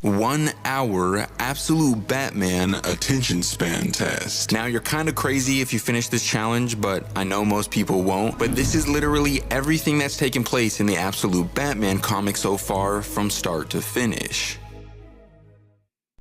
1 hour absolute Batman attention span test. Now you're kinda crazy if you finish this challenge, but I know most people won't. But this is literally everything that's taken place in the absolute Batman comic so far from start to finish.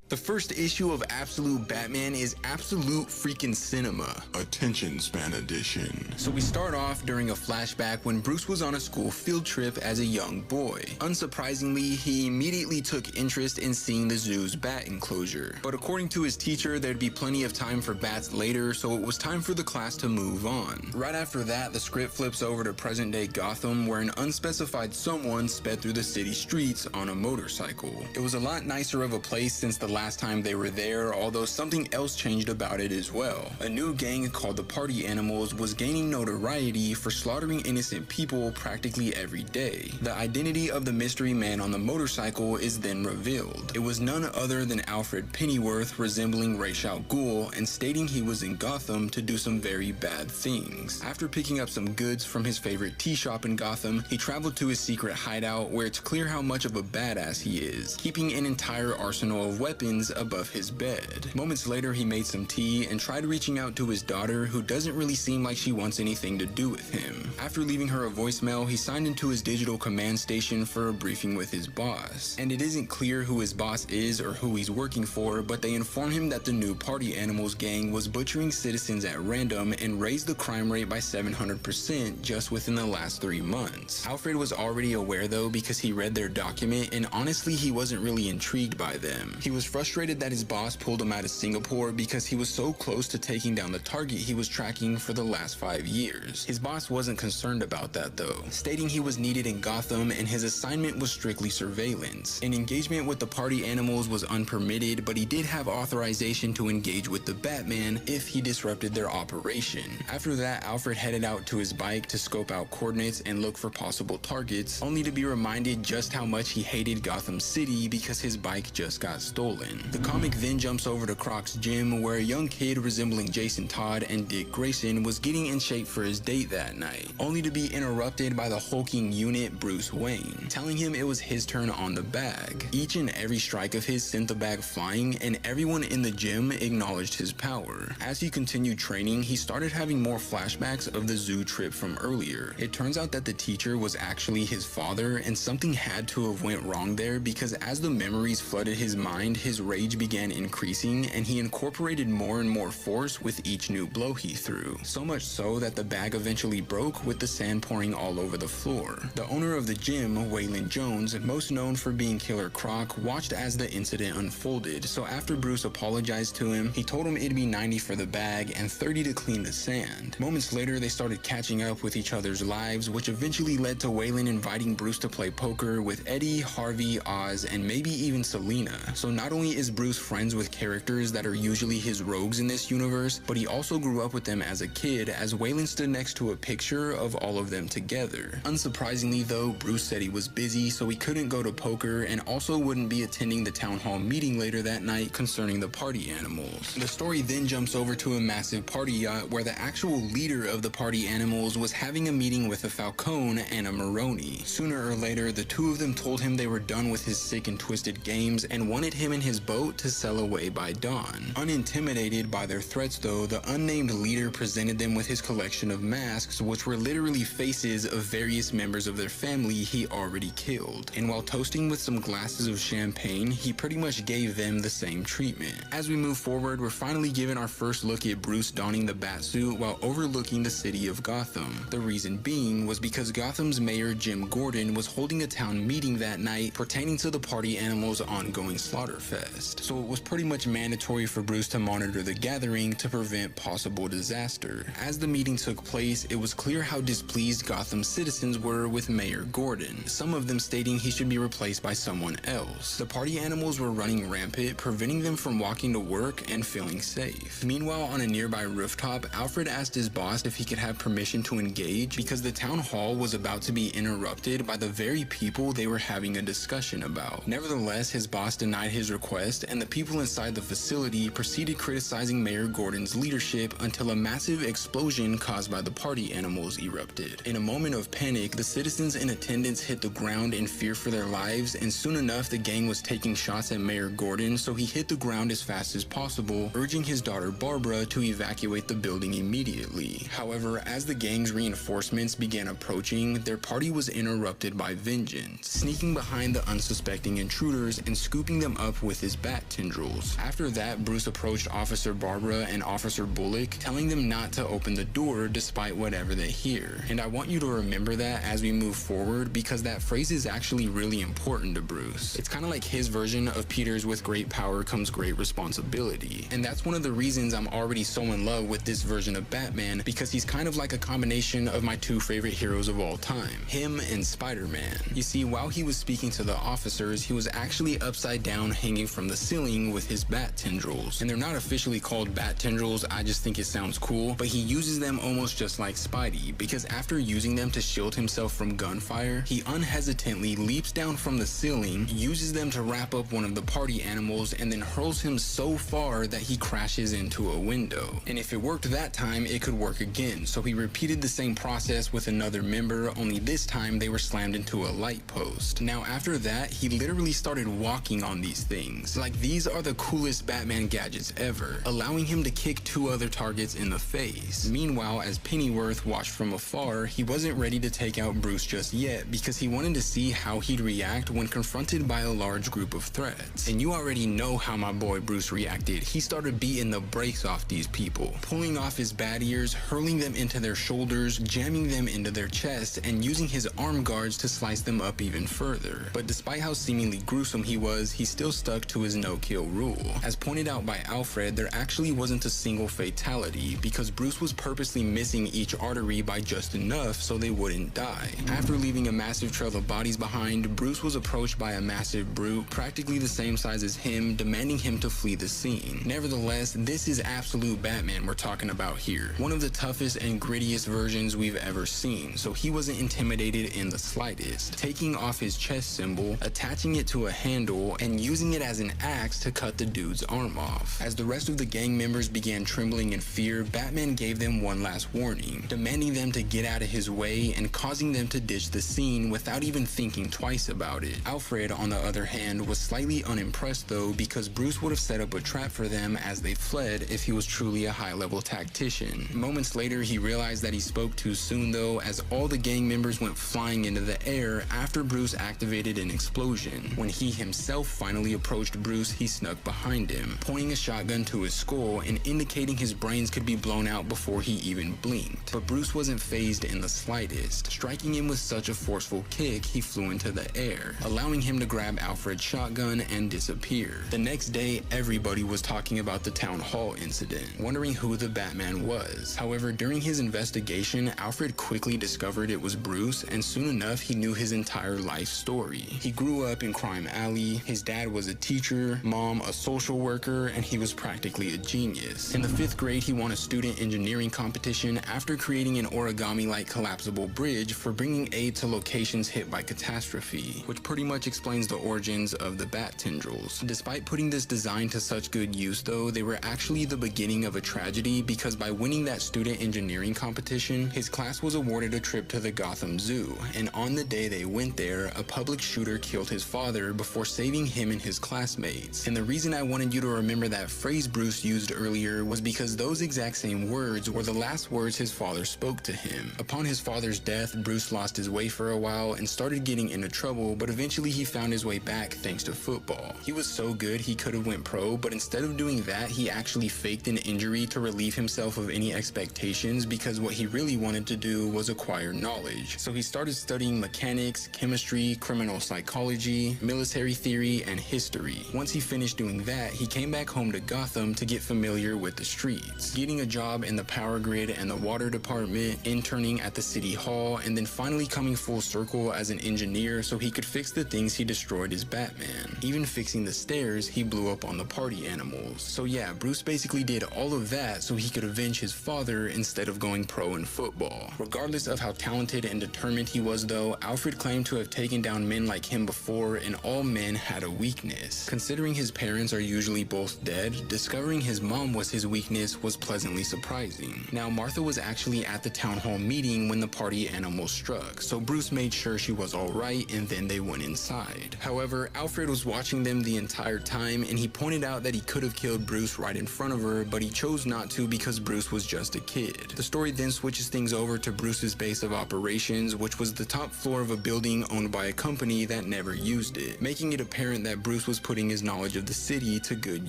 The first issue of Absolute Batman is Absolute Freaking Cinema, Attention Span Edition. So we start off during a flashback when Bruce was on a school field trip as a young boy. Unsurprisingly, he immediately took interest in seeing the zoo's bat enclosure. But according to his teacher, there'd be plenty of time for bats later, so it was time for the class to move on. Right after that, the script flips over to present-day Gotham, where an unspecified someone sped through the city streets on a motorcycle. It was a lot nicer of a place since the last time they were there, although something else changed about it as well. A new gang called the Party Animals was gaining notoriety for slaughtering innocent people practically every day. The identity of the mystery man on the motorcycle is then revealed. It was none other than Alfred Pennyworth, resembling Ra's al Ghul and stating he was in Gotham to do some very bad things. After picking up some goods from his favorite tea shop in Gotham, he traveled to his secret hideout where it's clear how much of a badass he is, keeping an entire arsenal of weapons above his bed. Moments later, he made some tea and tried reaching out to his daughter, who doesn't really seem like she wants anything to do with him. After leaving her a voicemail, he signed into his digital command station for a briefing with his boss. And it isn't clear who his boss is or who he's working for, but they inform him that the new Party Animals gang was butchering citizens at random and raised the crime rate by 700% just within the last 3 months. Alfred was already aware though, because he read their document, and honestly he wasn't really intrigued by them. He was frustrated that his boss pulled him out of Singapore because he was so close to taking down the target he was tracking for the last 5 years. His boss wasn't concerned about that though, stating he was needed in Gotham and his assignment was strictly surveillance. An engagement with the Party Animals was unpermitted, but he did have authorization to engage with the Batman if he disrupted their operation. After that, Alfred headed out to his bike to scope out coordinates and look for possible targets, only to be reminded just how much he hated Gotham City because his bike just got stolen. The comic then jumps over to Croc's gym, where a young kid resembling Jason Todd and Dick Grayson was getting in shape for his date that night, only to be interrupted by the hulking unit Bruce Wayne, telling him it was his turn on the bag. Each and every strike of his sent the bag flying, and everyone in the gym acknowledged his power. As he continued training, he started having more flashbacks of the zoo trip from earlier. It turns out that the teacher was actually his father, and something had to have went wrong there, because as the memories flooded his mind, his rage began increasing, and he incorporated more and more force with each new blow he threw. So much so that the bag eventually broke, with the sand pouring all over the floor. The owner of the gym, Waylon Jones, most known for being Killer Croc, watched as the incident unfolded, so after Bruce apologized to him, he told him it'd be 90 for the bag and 30 to clean the sand. Moments later, they started catching up with each other's lives, which eventually led to Waylon inviting Bruce to play poker with Eddie, Harvey, Oz, and maybe even Selina. So not only is Bruce friends with characters that are usually his rogues in this universe, but he also grew up with them as a kid, as Waylon stood next to a picture of all of them together. Unsurprisingly though, Bruce said he was busy, so he couldn't go to poker, and also wouldn't be attending the town hall meeting later that night concerning the Party Animals. The story then jumps over to a massive party yacht where the actual leader of the Party Animals was having a meeting with a Falcone and a Maroni. Sooner or later, the two of them told him they were done with his sick and twisted games and wanted him and his boat to sail away by dawn. Unintimidated by their threats though, the unnamed leader presented them with his collection of masks, which were literally faces of various members of their family he already killed. And while toasting with some glasses of champagne, he pretty much gave them the same treatment. As we move forward, we're finally given our first look at Bruce donning the Batsuit while overlooking the city of Gotham. The reason being was because Gotham's mayor Jim Gordon was holding a town meeting that night pertaining to the Party Animals' ongoing Slaughterfest. So it was pretty much mandatory for Bruce to monitor the gathering to prevent possible disaster. As the meeting took place, it was clear how displeased Gotham citizens were with Mayor Gordon, some of them stating he should be replaced by someone else. The Party Animals were running rampant, preventing them from walking to work and feeling safe. Meanwhile, on a nearby rooftop, Alfred asked his boss if he could have permission to engage because the town hall was about to be interrupted by the very people they were having a discussion about. Nevertheless, his boss denied his request request, and the people inside the facility proceeded criticizing Mayor Gordon's leadership until a massive explosion caused by the party animals erupted. In a moment of panic, the citizens in attendance hit the ground in fear for their lives, and soon enough the gang was taking shots at Mayor Gordon, so he hit the ground as fast as possible, urging his daughter Barbara to evacuate the building immediately. However, as the gang's reinforcements began approaching, their party was interrupted by Vengeance, sneaking behind the unsuspecting intruders and scooping them up with his bat tendrils. After that, Bruce approached Officer Barbara and Officer Bullock, telling them not to open the door despite whatever they hear. And I want you to remember that as we move forward, because that phrase is actually really important to Bruce. It's kind of like his version of Peter's "with great power comes great responsibility." And that's one of the reasons I'm already so in love with this version of Batman, because he's kind of like a combination of my two favorite heroes of all time, him and Spider-Man. You see, while he was speaking to the officers, he was actually upside down hanging from the ceiling with his bat tendrils. And they're not officially called bat tendrils, I just think it sounds cool, but he uses them almost just like Spidey, because after using them to shield himself from gunfire, he unhesitantly leaps down from the ceiling, uses them to wrap up one of the party animals, and then hurls him so far that he crashes into a window. And if it worked that time, it could work again, so he repeated the same process with another member, only this time they were slammed into a light post. Now after that, he literally started walking on these things. Like, these are the coolest Batman gadgets ever, allowing him to kick two other targets in the face. Meanwhile, as Pennyworth watched from afar, he wasn't ready to take out Bruce just yet, because he wanted to see how he'd react when confronted by a large group of threats. And you already know how my boy Bruce reacted. He started beating the brakes off these people, pulling off his bat ears, hurling them into their shoulders, jamming them into their chest, and using his arm guards to slice them up even further. But despite how seemingly gruesome he was, he still stuck to his no-kill rule. As pointed out by Alfred, there actually wasn't a single fatality, because Bruce was purposely missing each artery by just enough so they wouldn't die. After leaving a massive trail of bodies behind, Bruce was approached by a massive brute, practically the same size as him, demanding him to flee the scene. Nevertheless, this is absolute Batman we're talking about here. One of the toughest and grittiest versions we've ever seen, so he wasn't intimidated in the slightest, taking off his chest symbol, attaching it to a handle, and using it as an axe to cut the dude's arm off. As the rest of the gang members began trembling in fear, Batman gave them one last warning, demanding them to get out of his way and causing them to ditch the scene without even thinking twice about it. Alfred, on the other hand, was slightly unimpressed though, because Bruce would have set up a trap for them as they fled if he was truly a high-level tactician. Moments later, he realized that he spoke too soon though, as all the gang members went flying into the air after Bruce activated an explosion. When he himself finally approached Bruce, he snuck behind him, pointing a shotgun to his skull and indicating his brains could be blown out before he even blinked. But Bruce wasn't fazed in the slightest, striking him with such a forceful kick he flew into the air, allowing him to grab Alfred's shotgun and disappear. The next day, everybody was talking about the town hall incident, wondering who the Batman was. However, during his investigation, Alfred quickly discovered it was Bruce, and soon enough he knew his entire life story. He grew up in Crime Alley, his dad was a teacher, mom a social worker, and he was practically a genius. In the 5th grade, he won a student engineering competition after creating an origami-like collapsible bridge for bringing aid to locations hit by catastrophe, which pretty much explains the origins of the bat tendrils. Despite putting this design to such good use though, they were actually the beginning of a tragedy, because by winning that student engineering competition, his class was awarded a trip to the Gotham Zoo, and on the day they went there, a public shooter killed his father before saving him and his classmates. And the reason I wanted you to remember that phrase Bruce used earlier was because those exact same words were the last words his father spoke to him. Upon his father's death, Bruce lost his way for a while and started getting into trouble, but eventually he found his way back thanks to football. He was so good he could have went pro, but instead of doing that, he actually faked an injury to relieve himself of any expectations, because what he really wanted to do was acquire knowledge. So he started studying mechanics, chemistry, criminal psychology, military theory, and history. Once he finished doing that, he came back home to Gotham to get familiar with the streets, getting a job in the power grid and the water department, interning at the city hall, and then finally coming full circle as an engineer so he could fix the things he destroyed as Batman. Even fixing the stairs he blew up on the party animals. So yeah, Bruce basically did all of that so he could avenge his father instead of going pro in football. Regardless of how talented and determined he was though, Alfred claimed to have taken down men like him before, and all men had a weakness. weakness. Considering his parents are usually both dead, discovering his mom was his weakness was pleasantly surprising. Now, Martha was actually at the town hall meeting when the party animal struck, so Bruce made sure she was alright and then they went inside. However, Alfred was watching them the entire time and he pointed out that he could have killed Bruce right in front of her, but he chose not to because Bruce was just a kid. The story then switches things over to Bruce's base of operations, which was the top floor of a building owned by a company that never used it, making it apparent that Bruce was putting his knowledge of the city to good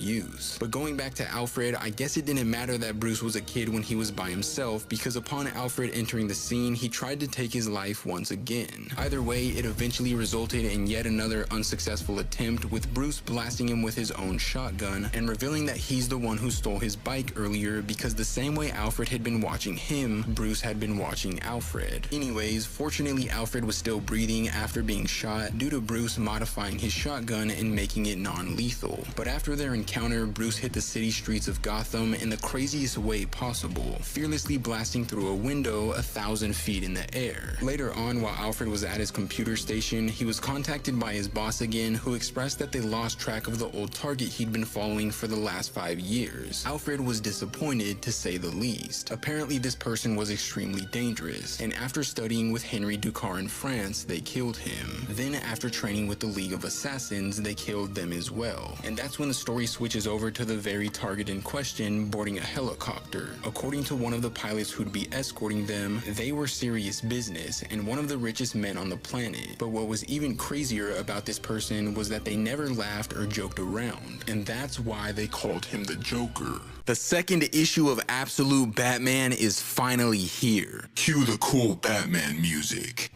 use. But going back to Alfred, I guess it didn't matter that Bruce was a kid when he was by himself, because upon Alfred entering the scene, he tried to take his life once again. Either way, it eventually resulted in yet another unsuccessful attempt, with Bruce blasting him with his own shotgun and revealing that he's the one who stole his bike earlier, because the same way Alfred had been watching him, Bruce had been watching Alfred. Anyways, fortunately Alfred was still breathing after being shot due to Bruce modifying his shotgun and making it non-lethal. But after their encounter, Bruce hit the city streets of Gotham in the craziest way possible, fearlessly blasting through a window 1,000 feet in the air. Later on, while Alfred was at his computer station, he was contacted by his boss again, who expressed that they lost track of the old target he'd been following for the last 5 years. Alfred was disappointed, to say the least. Apparently this person was extremely dangerous, and after studying with Henry Ducar in France, they killed him. Then after training with the League of Assassins, they killed them as well. And that's when the story switches over to the very target in question boarding a helicopter. According to one of the pilots who'd be escorting them, they were serious business and one of the richest men on the planet. But what was even crazier about this person was that they never laughed or joked around, and that's why they called him the Joker. The second issue of Absolute Batman is finally here. Cue the cool Batman music.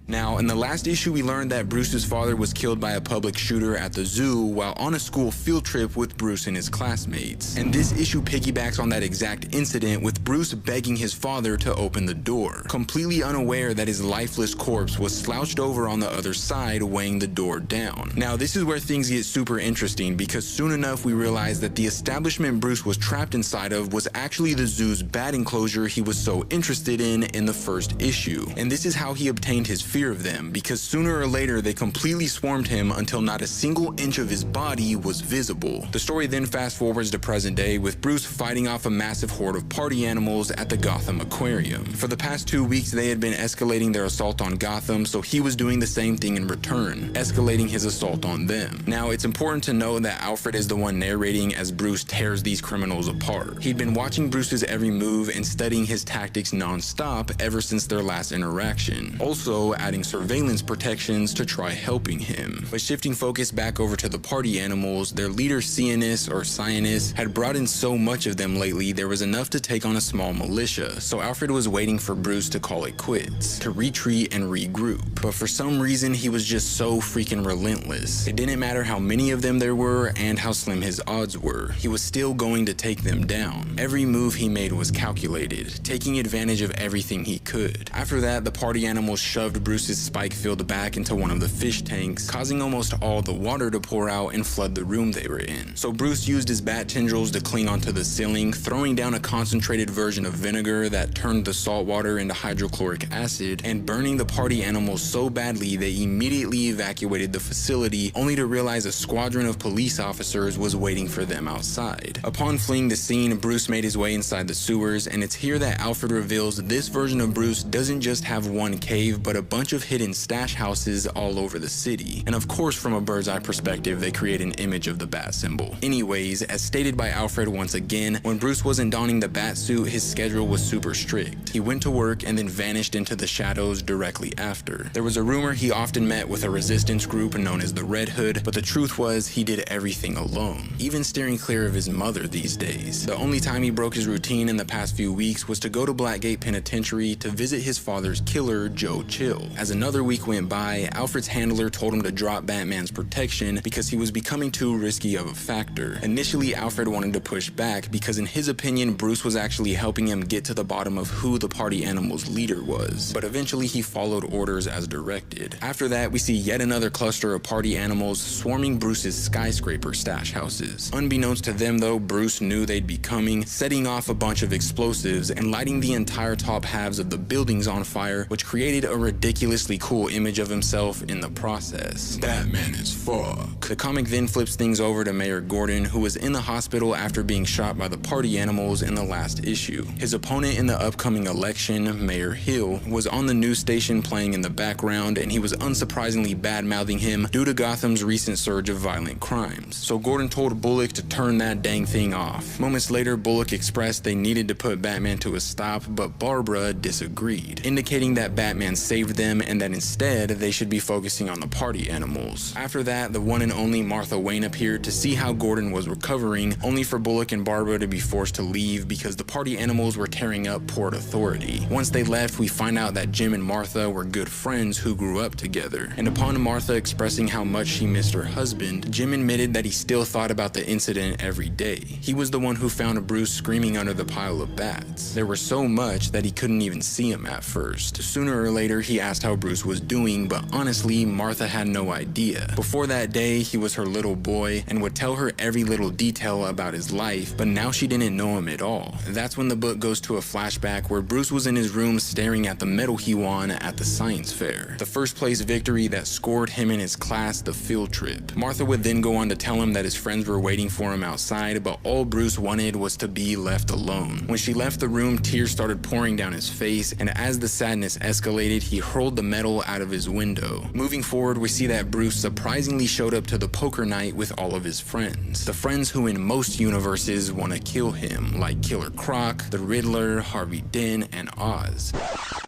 Now, in the last issue, we learned that Bruce's father was killed by a public shooter at the zoo while on a school field trip with Bruce and his classmates. And this issue piggybacks on that exact incident, with Bruce begging his father to open the door, completely unaware that his lifeless corpse was slouched over on the other side, weighing the door down. Now, this is where things get super interesting, because soon enough we realize that the establishment Bruce was trapped inside of was actually the zoo's bat enclosure he was so interested in the first issue. And this is how he obtained his fear of them, because sooner or later they completely swarmed him until not a single inch of his body was visible. The story then fast forwards to present day, with Bruce fighting off a massive horde of party animals at the Gotham Aquarium. For the past 2 weeks they had been escalating their assault on Gotham, so he was doing the same thing in return, escalating his assault on them. Now, it's important to know that Alfred is the one narrating as Bruce tears these criminals apart. He'd been watching Bruce's every move and studying his tactics non-stop ever since their last interaction, also adding surveillance protections to try helping him. But shifting focus back over to the party animals, their leader Cyanus had brought in so much of them lately there was enough to take on a small militia, so Alfred was waiting for Bruce to call it quits, to retreat and regroup. But for some reason he was just so freaking relentless. It didn't matter how many of them there were and how slim his odds were, he was still going to take them down. Every move he made was calculated, taking advantage of everything he could. After that, the party animals shoved Bruce's spike-filled back into one of the fish tanks, causing almost all the water to pour out and flood the room they were in. So Bruce used his bat tendrils to cling onto the ceiling, throwing down a concentrated version of vinegar that turned the salt water into hydrochloric acid, and burning the party animals so badly they immediately evacuated the facility, only to realize a squadron of police officers was waiting for them outside. Upon fleeing the scene, Bruce made his way inside the sewers, and it's here that Alfred reveals this version of Bruce doesn't just have one cave, but a bunch of hidden stash houses all over the city. And of course, from a bird's eye perspective, they create an image of the bat symbol. Anyways, as stated by Alfred once again, when Bruce wasn't donning the bat suit, his schedule was super strict. He went to work and then vanished into the shadows directly after. There was a rumor he often met with a resistance group known as the Red Hood, but the truth was he did everything alone, even steering clear of his mother these days. The only time he broke his routine in the past few weeks was to go to Blackgate Penitentiary to visit his father's killer, Joe Chill. As another week went by, Alfred's handler told him to drop Batman's protection because he was becoming too risky of a factor. Initially, Alfred wanted to push back because in his opinion, Bruce was actually helping him get to the bottom of who the party animal's leader was. But eventually he followed orders as directed. After that, we see yet another cluster of party animals swarming Bruce's skyscraper stash houses. Unbeknownst to them though, Bruce knew they'd be coming, setting off a bunch of explosives and lighting the entire top halves of the buildings on fire, which created a ridiculously cool image of himself in the process. Batman is fuck. The comic then flips things over to Mayor Gordon, who was in the hospital after being shot by the party animals in the last issue. His opponent in the upcoming election, Mayor Hill, was on the news station playing in the background, and he was unsurprisingly bad-mouthing him due to Gotham's recent surge of violent crimes. So Gordon told Bullock to turn that dang thing off. Moments later, Bullock expressed they needed to put Batman to a stop, but Barbara disagreed, indicating that Batman saved them and that instead they should be focusing on the party animals. After that, the one and only Martha Wayne appeared to see how Gordon was recovering, only for Bullock and Barbara to be forced to leave because the party animals were tearing up Port Authority. Once they left, we find out that Jim and Martha were good friends who grew up together. And upon Martha expressing how much she missed her husband, Jim admitted that he still thought about the incident every day. He was the one who found Bruce screaming under the pile of bats. There were so much that he couldn't even see him at first. Sooner or later, he asked how Bruce was doing, but honestly, Martha had no idea. Before that day, he was her little boy and would tell her every little detail about his life, but now she didn't know him at all. That's when the book goes to a flashback where Bruce was in his room staring at the medal he won at the science fair, the first place victory that scored him and his class the field trip. Martha would then go on to tell him that his friends were waiting for him outside, but all Bruce wanted was to be left alone. When she left the room, tears started pouring down his face, and as the sadness escalated, he hurled the medal out of his window. Moving forward, we see that Bruce surprisingly showed up to the poker night with all of his friends. The friends who in most universes want to kill him, like Killer Croc, the Riddler, Harvey Dent, and Oz.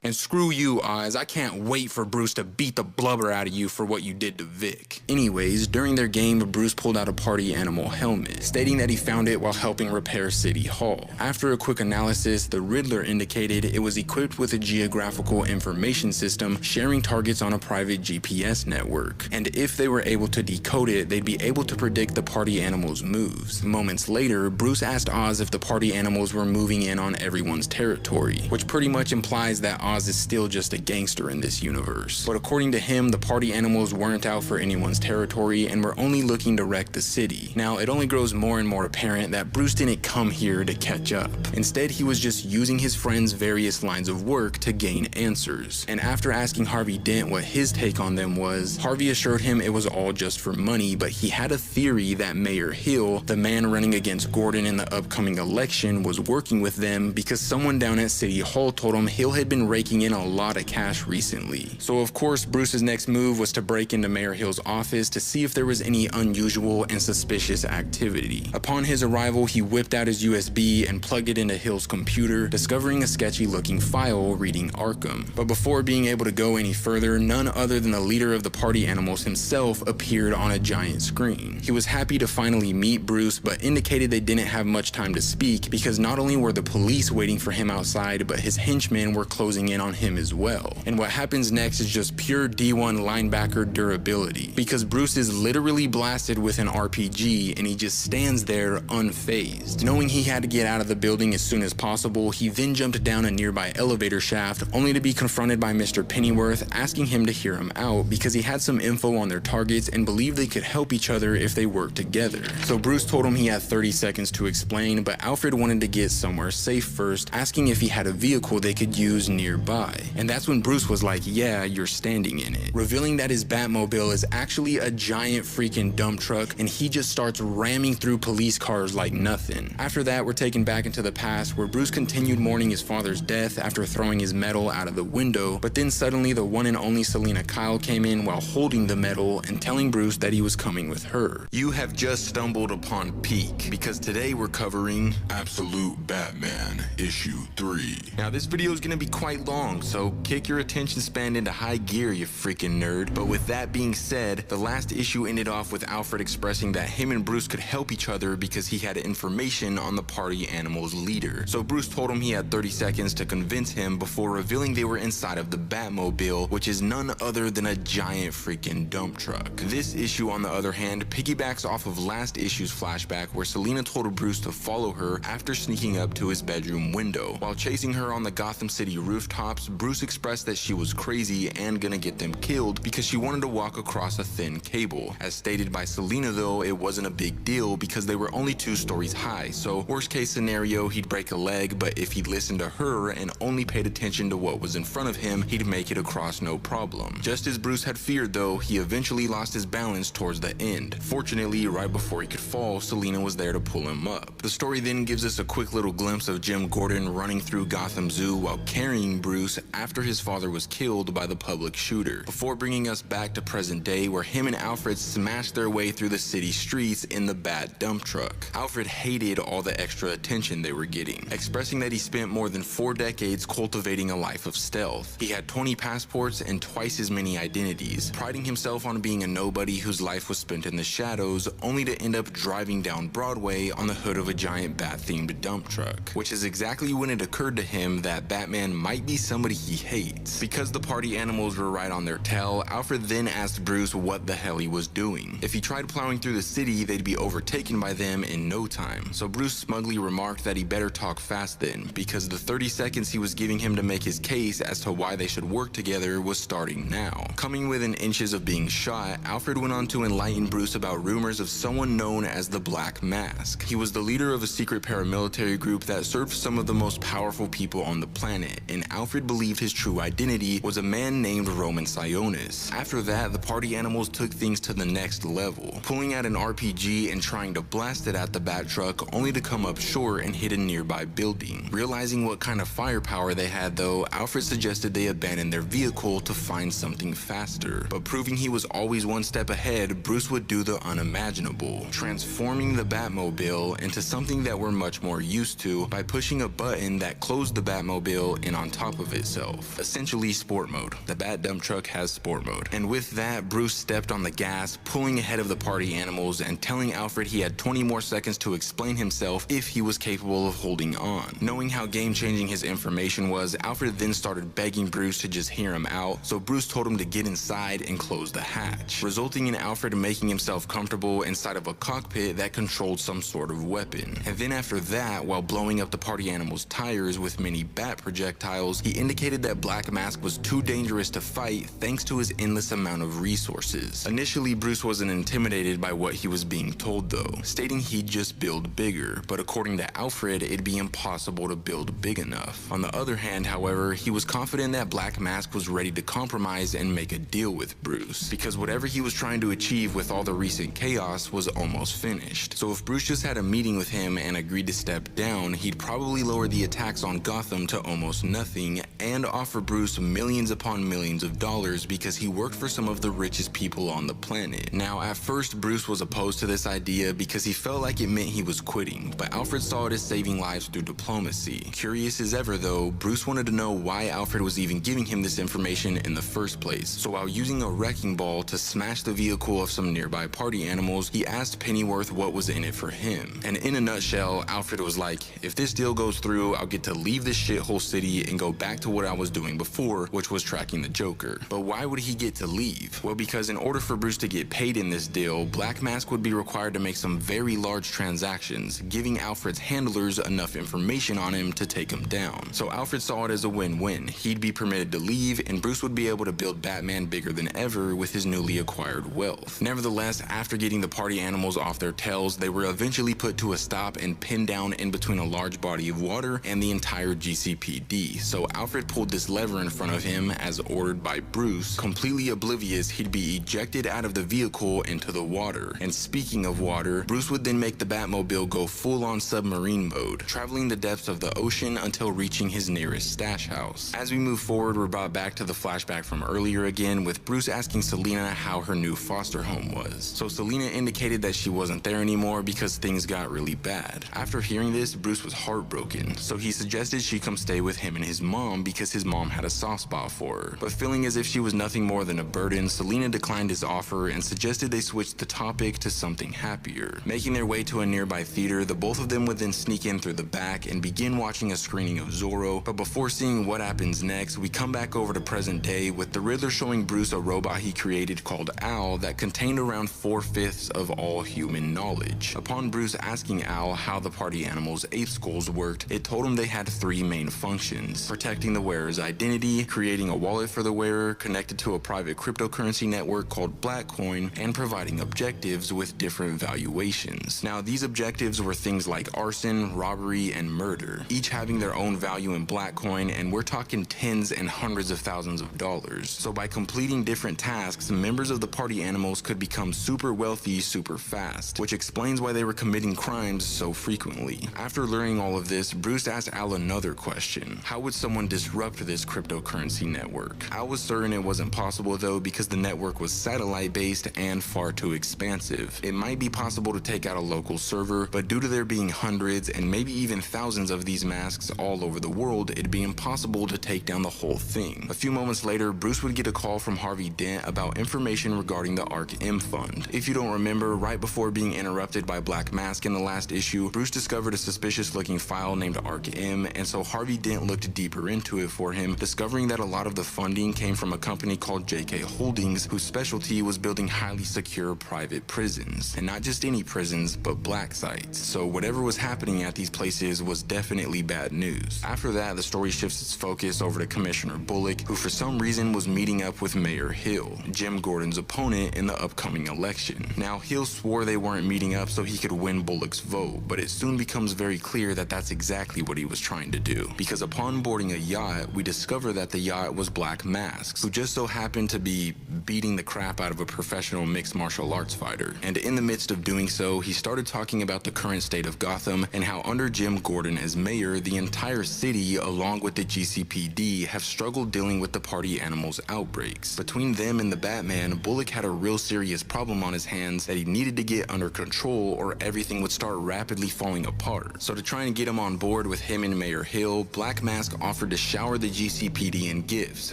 And screw you, Oz, I can't wait for Bruce to beat the blubber out of you for what you did to Vic. Anyways, during their game, Bruce pulled out a party animal helmet, stating that he found it while helping repair City Hall. After a quick analysis, the Riddler indicated it was equipped with a geographical information system sharing targets on a private GPS network, and if they were able to decode it, they'd be able to predict the party animals' moves. Moments later, Bruce asked Oz if the party animals were moving in on everyone's territory, which pretty much implies that Oz is still just a gangster in this universe. But according to him, the party animals weren't out for anyone's territory and were only looking to wreck the city. Now, it only grows more and more apparent that Bruce didn't come here to catch up. Instead, he was just using his friends' various lines of work to gain answers. And after asking Harvey Dent what his take on them was, Harvey assured him it was all just for money, but he had a theory that Mayor Hill, the man running against Gordon in the upcoming election, was working with them because someone down at City Hall told him Hill had been raking in a lot of cash recently. So of course, Bruce's next move was to break into Mayor Hill's office to see if there was any unusual and suspicious activity. Upon his arrival, he whipped out his USB and plugged it into Hill's computer, discovering a sketchy looking file reading Arkham. But before being able to go any further, none other than the leader of the party animals himself appeared on a giant screen. He was happy to finally meet Bruce, but indicated they didn't have much time to speak because not only were the police waiting for him outside, but his henchmen were closing in on him as well. And what happens next is just pure D1 linebacker durability, because Bruce is literally blasted with an RPG and he just stands there unfazed. Knowing he had to get out of the building as soon as possible, he then jumped down a nearby elevator shaft, only to be confronted by Mr. Pennyworth asking him to hear him out because he had some info on their targets and believed they could help each other if they worked together. So Bruce told him he had 30 seconds to explain, but Alfred wanted to get somewhere safe first, asking if he had a vehicle they could use nearby. And that's when Bruce was like, yeah, you're standing in it, revealing that his Batmobile is actually a giant freaking dump truck, and he just starts ramming through police cars like nothing. After that, we're taken back into the past where Bruce continued mourning his father's death after throwing his medal out of the window, but then suddenly the one and only Selina Kyle came in while holding the medal and telling Bruce that he was coming with her. You have just stumbled upon peak, because today we're covering Absolute Batman, issue 3. Now this video is gonna be quite long, so kick your attention span into high gear, you freaking nerd. But with that being said, the last issue ended off with Alfred expressing that him and Bruce could help each other because he had information on the party animal's leader. So Bruce told him he had 30 seconds to convince him before revealing they were inside of the Batmobile Batmobile, which is none other than a giant freaking dump truck. This issue, on the other hand, piggybacks off of last issue's flashback where Selina told Bruce to follow her after sneaking up to his bedroom window. While chasing her on the Gotham City rooftops, Bruce expressed that she was crazy and gonna get them killed because she wanted to walk across a thin cable. As stated by Selina though, it wasn't a big deal because they were only 2 stories high, so worst case scenario, he'd break a leg, but if he listened to her and only paid attention to what was in front of him, he'd make it across no problem. Just as Bruce had feared though, he eventually lost his balance towards the end. Fortunately, right before he could fall, Selina was there to pull him up. The story then gives us a quick little glimpse of Jim Gordon running through Gotham Zoo while carrying Bruce after his father was killed by the public shooter, before bringing us back to present day where him and Alfred smashed their way through the city streets in the Bat dump truck. Alfred hated all the extra attention they were getting, expressing that he spent more than 4 decades cultivating a life of stealth. He had 20 passports and twice as many identities, priding himself on being a nobody whose life was spent in the shadows, only to end up driving down Broadway on the hood of a giant Bat-themed dump truck, which is exactly when it occurred to him that Batman might be somebody he hates. Because the party animals were right on their tail, Alfred then asked Bruce what the hell he was doing. If he tried plowing through the city, they'd be overtaken by them in no time. So Bruce smugly remarked that he better talk fast then, because the 30 seconds he was giving him to make his case as to why they should work together was starting now. Coming within inches of being shot, Alfred went on to enlighten Bruce about rumors of someone known as the Black Mask. He was the leader of a secret paramilitary group that served some of the most powerful people on the planet, and Alfred believed his true identity was a man named Roman Sionis. After that, the party animals took things to the next level, pulling out an RPG and trying to blast it at the Bat truck, only to come up short and hit a nearby building. Realizing what kind of firepower they had though, Alfred suggested they abandon their vehicle to find something faster. But proving he was always one step ahead, Bruce would do the unimaginable, transforming the Batmobile into something that we're much more used to by pushing a button that closed the Batmobile in on top of itself. Essentially sport mode. The Bat dump truck has sport mode. And with that, Bruce stepped on the gas, pulling ahead of the party animals and telling Alfred he had 20 more seconds to explain himself if he was capable of holding on. Knowing how game-changing his information was, Alfred then started begging Bruce to just hear him out, so Bruce told him to get inside and close the hatch, resulting in Alfred making himself comfortable inside of a cockpit that controlled some sort of weapon. And then after that, while blowing up the party animals' tires with many bat projectiles, he indicated that Black Mask was too dangerous to fight thanks to his endless amount of resources. Initially, Bruce wasn't intimidated by what he was being told though, stating he'd just build bigger, but according to Alfred, it'd be impossible to build big enough. On the other hand, however, he was confident that Black Mask was ready to compromise and make a deal with Bruce, because whatever he was trying to achieve with all the recent chaos was almost finished. So if Bruce just had a meeting with him and agreed to step down, he'd probably lower the attacks on Gotham to almost nothing and offer Bruce millions upon millions of dollars because he worked for some of the richest people on the planet. Now, at first, Bruce was opposed to this idea because he felt like it meant he was quitting, but Alfred saw it as saving lives through diplomacy. Curious as ever though, Bruce wanted to know why Alfred was even giving him this information in the first place. So while using a wrecking ball to smash the vehicle of some nearby party animals, he asked Pennyworth what was in it for him. And in a nutshell, Alfred was like, if this deal goes through, I'll get to leave this shithole city and go back to what I was doing before, which was tracking the Joker. But why would he get to leave? Well, because in order for Bruce to get paid in this deal, Black Mask would be required to make some very large transactions, giving Alfred's handlers enough information on him to take him down. So Alfred saw it as a win-win. He'd be permitted to leave, and Bruce would be able to build Batman bigger than ever with his newly acquired wealth. Nevertheless, after getting the party animals off their tails, they were eventually put to a stop and pinned down in between a large body of water and the entire GCPD. So Alfred pulled this lever in front of him as ordered by Bruce, completely oblivious he'd be ejected out of the vehicle into the water. And speaking of water, Bruce would then make the Batmobile go full-on submarine mode, traveling the depths of the ocean until reaching his nearest stash house. As we move forward, we're brought back to the flashback from earlier again, with Bruce asking Selina how her new foster home was. So Selina indicated that she wasn't there anymore because things got really bad. After hearing this, Bruce was heartbroken, so he suggested she come stay with him and his mom because his mom had a soft spot for her. But feeling as if she was nothing more than a burden, Selena declined his offer and suggested they switch the topic to something happier. Making their way to a nearby theater, the both of them would then sneak in through the back and begin watching a screening of Zorro. But before seeing what happens next, we come back over to present day with the Riddler showing Bruce a robot he created called Al that contained around 4/5 of all human knowledge. Upon Bruce asking Al how the party animal's ape skulls worked, it told him they had 3 main functions: protecting the wearer's identity, creating a wallet for the wearer connected to a private cryptocurrency network called Blackcoin, and providing objectives with different valuations. Now, these objectives were things like arson, robbery, and murder, each having their own value in Blackcoin, and we're talking tens and hundreds of thousands of dollars. So by completing different tasks, members of the party animals could become super wealthy super fast, which explains why they were committing crimes so frequently. After learning all of this, Bruce asked Al another question: how would someone disrupt this cryptocurrency network? Al was certain it wasn't possible though, because the network was satellite based and far too expansive. It might be possible to take out a local server, but due to there being hundreds and maybe even thousands of these masks all over the world, it'd be impossible to take down the whole thing. A few moments later, Bruce would get a call from Harvey Dent about information regarding the Arc-M fund. If you don't remember, right before being interrupted by Black Mask in the last issue, Bruce discovered a suspicious looking file named Arc-M, and so Harvey Dent looked deeper into it for him, discovering that a lot of the funding came from a company called JK Holdings, whose specialty was building highly secure private prisons. And not just any prisons, but black sites. So whatever was happening at these places was definitely bad news. After that, the story shifts its focus over to Commissioner Bullock, who for some reason was meeting up with Mayor Hill, Jim Gordon's opponent in the upcoming election. Now, Hill swore they weren't meeting up so he could win Bullock's vote, but it soon becomes very clear that that's exactly what he was trying to do. Because upon boarding a yacht, we discover that the yacht was Black Mask's, who just so happened to be beating the crap out of a professional mixed martial arts fighter. And in the midst of doing so, he started talking about the current state of Gotham and how under Jim Gordon as mayor, the entire city, along with the GCPD, have struggled dealing with the party animals' outbreaks. Between them and the Batman, Bullock had a real serious problem on his hands that he needed to get under control or everything would start rapidly falling apart. So to try and get him on board with him and Mayor Hill, Black Mask offered to shower the GCPD in gifts,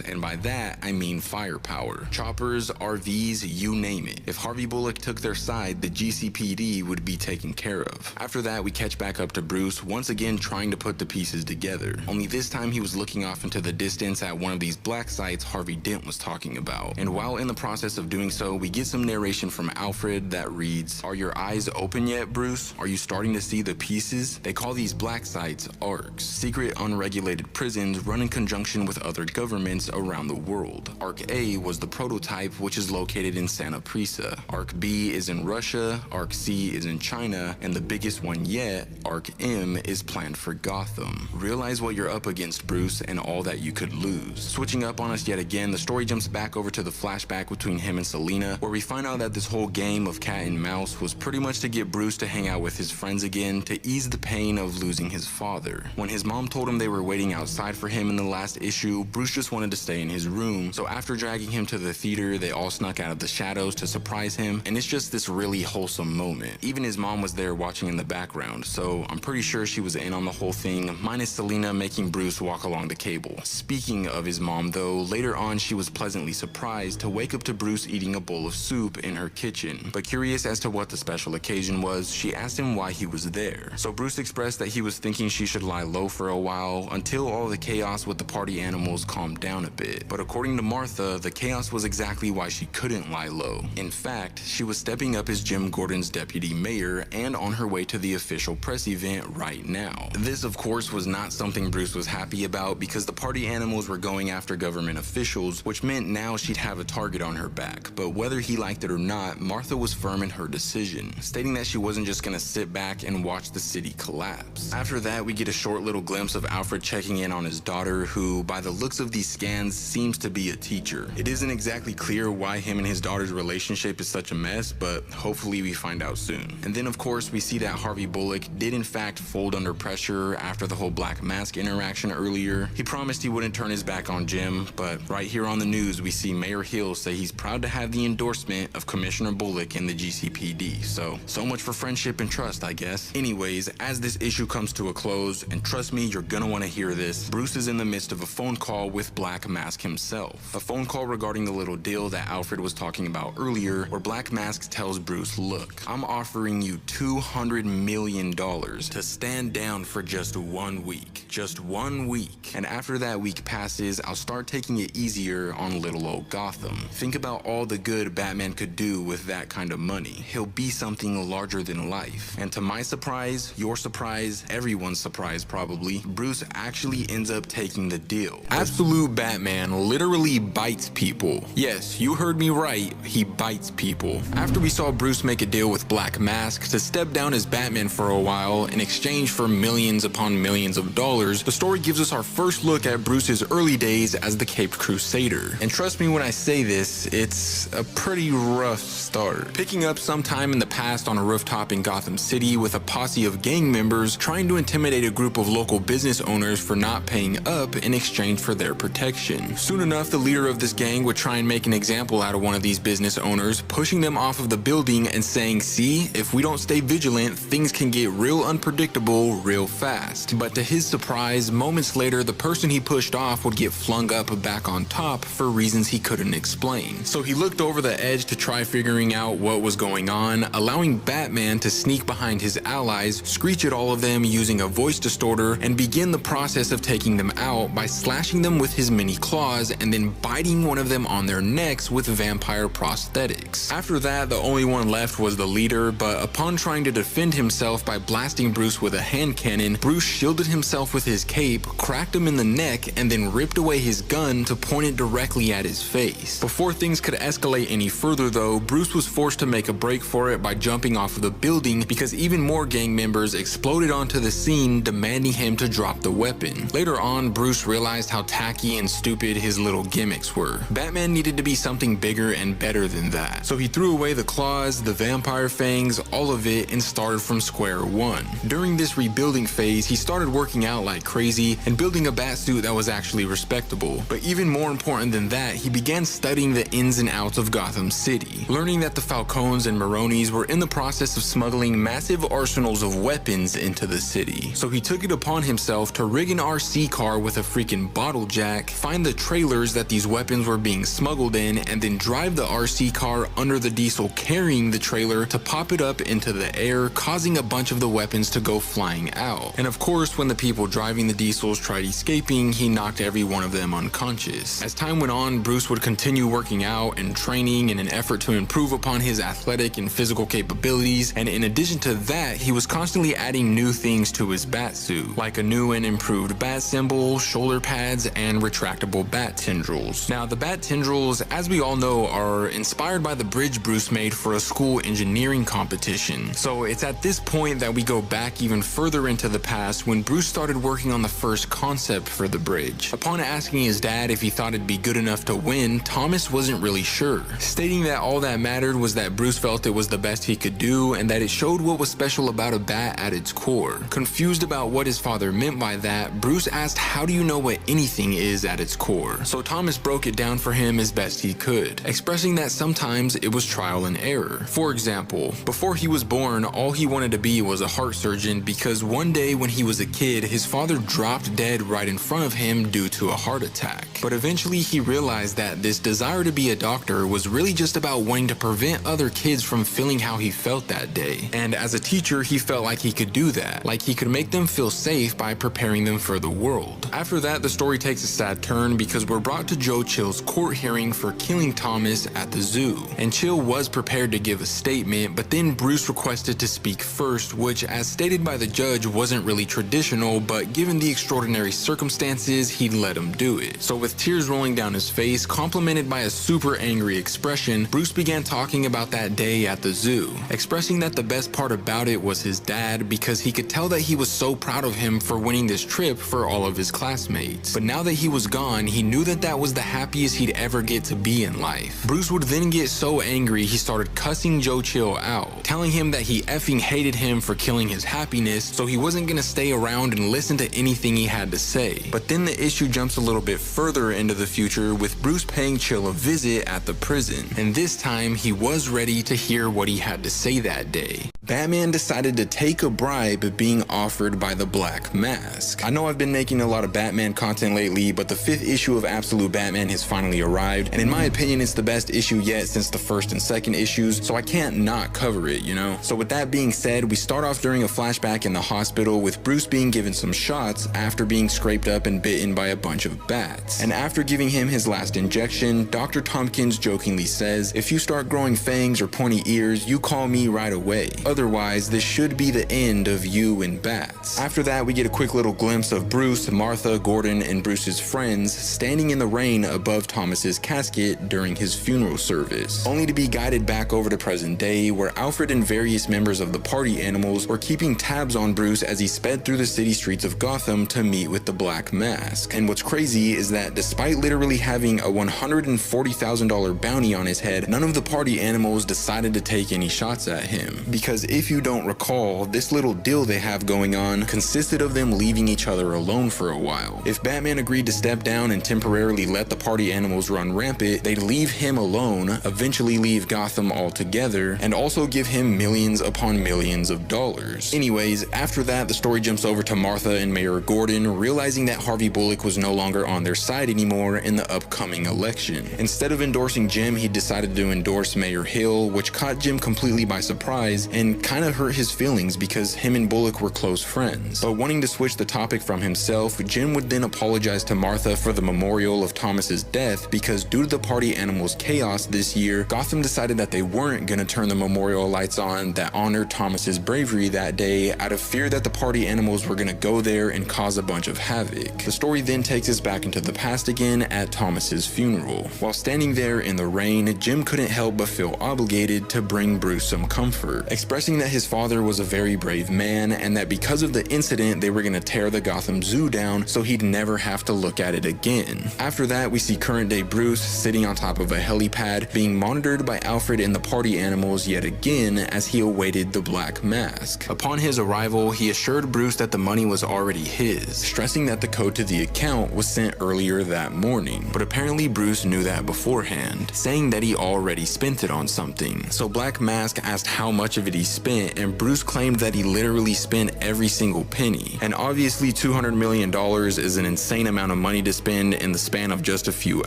and by that I mean firepower. Choppers, RVs, you name it. If Harvey Bullock took their side, the GCPD would be taken care of. After that, we catch back up to Bruce, once again trying to put the pieces together. Only this time he was looking off into the distance at one of these black sites Harvey Dent was talking about. And while in the process of doing so, we get some narration from Alfred that reads, "Are your eyes open yet, Bruce? Are you starting to see the pieces? They call these black sites ARCs, secret unregulated prisons run in conjunction with other governments around the world. ARC A was the prototype, which is located in Santa Prisa. ARC B is in Russia, ARC C is in China, and the biggest one yet, ARC M, is planned for Gotham. Realize what you're up against, Bruce, and all that you could lose." Switching up on us yet again, the story jumps back over to the flashback between him and Selena, where we find out that this whole game of cat and mouse was pretty much to get Bruce to hang out with his friends again to ease the pain of losing his father. When his mom told him they were waiting outside for him in the last issue, Bruce just wanted to stay in his room, so after dragging him to the theater, they all snuck out of the shadows to surprise him, and it's just this really wholesome moment. Even his mom was there watching in the background, so I'm pretty sure she was in on the whole thing, minus Selena making Bruce walk along the cable. Speaking of his mom though, later on she was pleasantly surprised to wake up to Bruce eating a bowl of soup in her kitchen. But curious as to what the special occasion was, she asked him why he was there. So Bruce expressed that he was thinking she should lie low for a while until all the chaos with the party animals calmed down a bit. But according to Martha, the chaos was exactly why she couldn't lie low. In fact, she was stepping up as Jim Gordon's deputy mayor and on her way to the official press event right now. This, of course, was not something Bruce was happy about because the party animals were going after government officials, which meant now she'd have a target on her back. But whether he liked it or not, Martha was firm in her decision, stating that she wasn't just gonna sit back and watch the city collapse. After that, we get a short little glimpse of Alfred checking in on his daughter, who, by the looks of these scans, seems to be a teacher. It isn't exactly clear why him and his daughter's relationship is such a mess, but hopefully we find out soon. And then, of course, we see that Harvey Bullock did in fact fold under pressure after the whole Black Mask interaction earlier. He promised he wouldn't turn his back on Jim, but right here on the news, we see Mayor Hill say he's proud to have the endorsement of Commissioner Bullock in the GCPD. So much for friendship and trust, I guess. Anyways, as this issue comes to a close, and trust me, you're gonna want to hear this, Bruce's is in the midst of a phone call with Black Mask himself. A phone call regarding the little deal that Alfred was talking about earlier, where Black Mask tells Bruce, look, I'm offering you $200 million to stand down for just 1 week. Just 1 week. And after that week passes, I'll start taking it easier on little old Gotham. Think about all the good Batman could do with that kind of money. He'll be something larger than life. And to my surprise, your surprise, everyone's surprise probably, Bruce actually ends up taking the deal. Absolute Batman literally bites people. Yes, you heard me right, he bites people. After we saw Bruce make a deal with Black Mask to step down as Batman for a while in exchange for millions upon millions of dollars, the story gives us our first look at Bruce's early days as the Caped Crusader. And trust me when I say this, it's a pretty rough start. Picking up sometime in the past on a rooftop in Gotham City with a posse of gang members trying to intimidate a group of local business owners for not paying up in exchange for their protection. Soon enough, the leader of this gang would try and make an example out of one of these business owners, pushing them off of the building and saying, see, if we don't stay vigilant, things can get real unpredictable real fast. But to his surprise, moments later, the person he pushed off would get flung up back on top for reasons he couldn't explain. So he looked over the edge to try figuring out what was going on, allowing Batman to sneak behind his allies, screech at all of them using a voice distorter, and begin the process of taking them out by slashing them with his mini claws and then biting one of them on their necks with vampire prosthetics. After that, the only one left was the leader, but upon trying to defend himself by blasting Bruce with a hand cannon, Bruce shielded himself with his cape, cracked him in the neck, and then ripped away his gun to point it directly at his face. Before things could escalate any further though, Bruce was forced to make a break for it by jumping off of the building because even more gang members exploded onto the scene demanding him to drop the weapon. Later on, Bruce realized how tacky and stupid his little gimmicks were. Batman needed to be something bigger and better than that. So he threw away the claws, the vampire fangs, all of it, and started from square one. During this rebuilding phase, he started working out like crazy and building a batsuit that was actually respectable. But even more important than that, he began studying the ins and outs of Gotham City, learning that the Falcones and Maronis were in the process of smuggling massive arsenals of weapons into the city. So he took it upon himself to rig an RC car with a freaking bottle jack, find the trailers that these weapons were being smuggled in, and then drive the RC car under the diesel carrying the trailer to pop it up into the air, causing a bunch of the weapons to go flying out. And of course, when the people driving the diesels tried escaping, he knocked every one of them unconscious. As time went on, Bruce would continue working out and training in an effort to improve upon his athletic and physical capabilities, and in addition to that, he was constantly adding new things to his batsuit, like a new and improved bat symbol, shoulder pads, and retractable bat tendrils. Now, the bat tendrils, as we all know, are inspired by the bridge Bruce made for a school engineering competition. So it's at this point that we go back even further into the past when Bruce started working on the first concept for the bridge. Upon asking his dad if he thought it'd be good enough to win, Thomas wasn't really sure, stating that all that mattered was that Bruce felt it was the best he could do and that it showed what was special about a bat at its core. Confused about what his father meant by that, Bruce asked, how do you know what anything is at its core? So Thomas broke it down for him as best he could, expressing that sometimes it was trial and error. For example, before he was born, all he wanted to be was a heart surgeon because one day when he was a kid, his father dropped dead right in front of him due to a heart attack. But eventually he realized that this desire to be a doctor was really just about wanting to prevent other kids from feeling how he felt that day. And as a teacher, he felt like he could do that, like he could make them feel safe by preparing them for the world. After that, the story takes a sad turn because we're brought to Joe Chill's court hearing for killing Thomas at the zoo. And Chill was prepared to give a statement, but then Bruce requested to speak first, which, as stated by the judge, wasn't really traditional, but given the extraordinary circumstances, he'd let him do it. So with tears rolling down his face, complemented by a super angry expression, Bruce began talking about that day at the zoo, expressing that the best part about it was his dad because he could tell that he was so proud of him for winning this trip for all of his classmates. But now that he was gone, he knew that that was the happiest he'd ever get to be in life. Bruce would then get so angry he started cussing Joe Chill out, telling him that he effing hated him for killing his happiness, so he wasn't gonna stay around and listen to anything he had to say. But then the issue jumps a little bit further into the future with Bruce paying Chill a visit at the prison, and this time he was ready to hear what he had to say that day. Batman decided to take a bribe being offered by the Black Mask. I know I've been making a lot of Batman content lately, but the 5th issue of Absolute Batman has finally arrived, and in my opinion it's the best issue yet since the 1st and 2nd issues, so I can't not cover it, you know? So with that being said, we start off during a flashback in the hospital with Bruce being given some shots after being scraped up and bitten by a bunch of bats. And after giving him his last injection, Dr. Tompkins jokingly says, "If you start growing fangs or pointy ears, you call me right away. Otherwise, this should be the end of you and bats." After that, we get a quick little glimpse of Bruce, Martha, Gordon, and Bruce's friends standing in the rain above Thomas's casket during his funeral service, only to be guided back over to present day, where Alfred and various members of the party animals were keeping tabs on Bruce as he sped through the city streets of Gotham to meet with the Black Mask. And what's crazy is that despite literally having a $140,000 bounty on his head, none of the party animals decided to take any shots at him. Because if you don't recall, this little deal they have going on consisted of them leaving each other alone for a while. If Batman agreed to step down and temporarily let the party animals run rampant, they'd leave him alone, eventually leave Gotham altogether, and also give him millions upon millions of dollars. Anyways, after that, the story jumps over to Martha and Mayor Gordon, realizing that Harvey Bullock was no longer on their side anymore in the upcoming election. Instead of endorsing Jim, he decided to endorse Mayor Hill, which caught Jim completely by surprise and kind of hurt his feelings because him and Bullock were close friends. But wanting to switch the topic from himself, Jim would then apologize to Martha for the memorial of Thomas's death because due to the party animals' chaos this year, Gotham decided that they weren't gonna turn the memorial lights on that honored Thomas's bravery that day out of fear that the party animals were gonna go there and cause a bunch of havoc. The story then takes us back into the past again at Thomas's funeral. While standing there in the rain, Jim couldn't help but feel obligated to bring Bruce some comfort, expressing that his father was a very brave man and that because of the incident they were gonna tear the Gotham Zoo down so he'd never have to look at it again. After that, we see current day Bruce sitting on top of a helipad being monitored by Alfred and the party animals yet again as he awaited the Black Mask. Upon his arrival, he assured Bruce that the money was already his, stressing that the code to the account was sent earlier that morning. But apparently Bruce knew that beforehand, saying that he already spent it on something. So Black Mask asked how much of it he spent, and Bruce claimed that he literally spent every single penny. And obviously $200 million is an insane amount of money to spend in the span of just a few